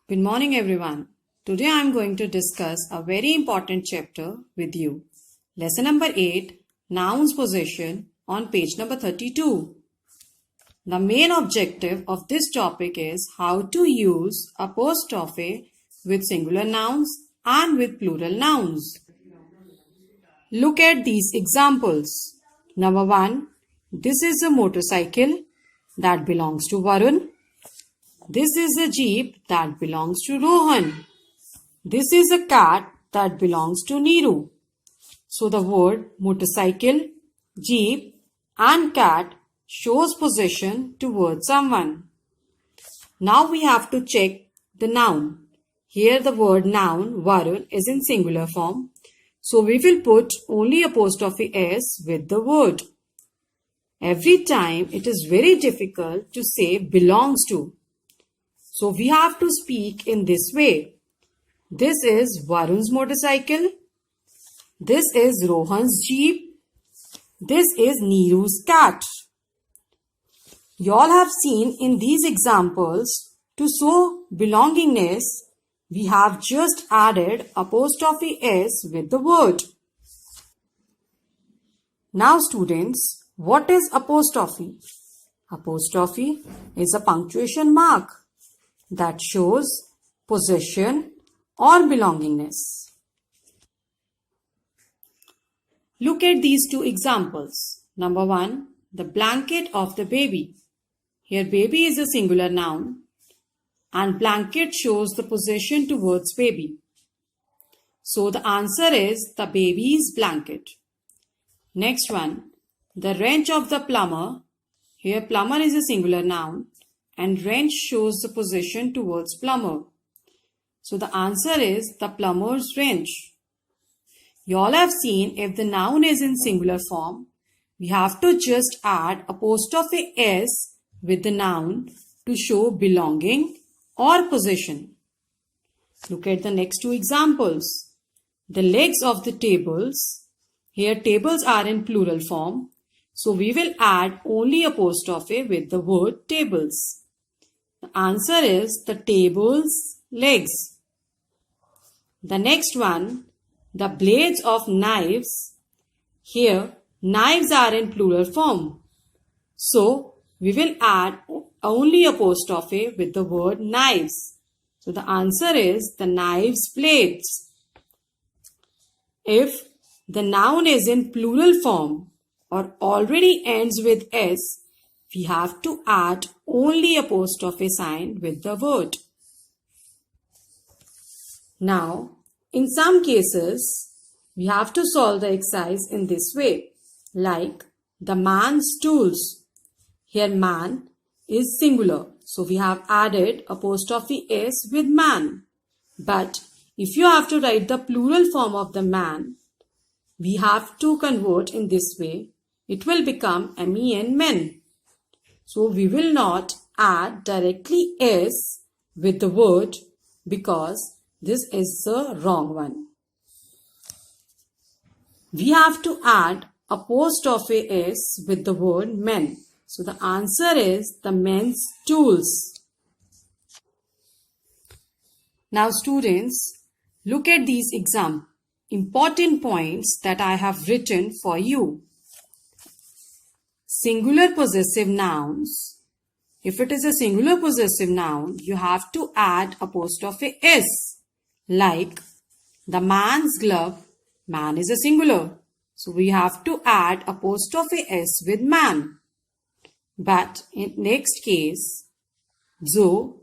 Good morning, everyone. Today I am going to discuss a very important chapter with you. Lesson number 8, Nouns Possession, on page number 32. The main objective of this topic is how to use apostrophe with singular nouns and with plural nouns. Look at these examples. Number 1, this is a motorcycle that belongs to Varun. This is a jeep that belongs to Rohan. This is a cat that belongs to Neeru. So the word motorcycle, jeep and cat shows possession towards someone. Now we have to check the noun. Here the word noun Varun is in singular form. So we will put only apostrophe s with the word. Every time it is very difficult to say belongs to. So we have to speak in this way. This is Varun's motorcycle. This is Rohan's jeep. This is Neeru's cat. You all have seen in these examples, to show belongingness, we have just added apostrophe s with the word. Now students, what is apostrophe? Apostrophe is a punctuation mark that shows possession or belongingness. Look at these two examples. Number 1, the blanket of the baby. Here baby is a singular noun and blanket shows the possession towards baby. So the answer is the baby's blanket. Next one, the wrench of the plumber. Here plumber is a singular noun and wrench shows the possession towards plumber. So the answer is the plumber's wrench. You all have seen if the noun is in singular form, we have to just add apostrophe s with the noun to show belonging or possession. Look at the next two examples. The legs of the tables. Here tables are in plural form. So we will add only apostrophe with the word tables. The answer is the table's legs. The next one, the blades of knives. Here, knives are in plural form. So, we will add only apostrophe with the word knives. So, the answer is the knives' blades. If the noun is in plural form or already ends with s, we have to add only apostrophe sign with the word. Now, in some cases, we have to solve the exercise in this way, like the man's tools. Here man is singular, so we have added apostrophe s with man. But if you have to write the plural form of the man, we have to convert in this way. It will become men, men. So we will not add directly s with the word because this is the wrong one. We have to add apostrophe s with the word men. So the answer is the men's tools. Now students, look at these important points that I have written for you. Singular possessive nouns. If it is a singular possessive noun, you have to add apostrophe s. Like the man's glove, man is a singular. So we have to add apostrophe s with man. But in next case, zoo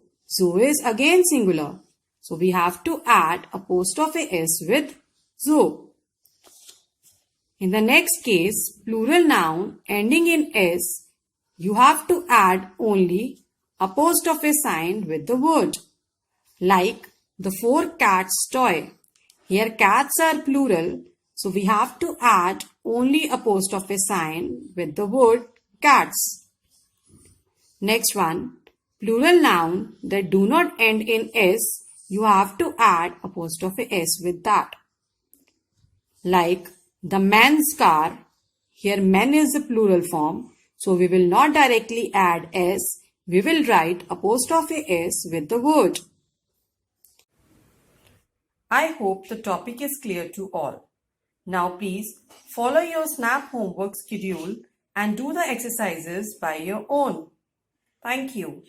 is again singular. So we have to add apostrophe s with zoo. In the next case, plural noun ending in s, you have to add only apostrophe sign with the word. Like the 4 cats toy. Here cats are plural, so we have to add only apostrophe sign with the word cats. Next one, plural noun that do not end in s, you have to add apostrophe s with that. Like the man's car. Here men is the plural form, so we will not directly add s, we will write apostrophe s with the word. I hope the topic is clear to all. Now please follow your SNAP homework schedule and do the exercises by your own. Thank you.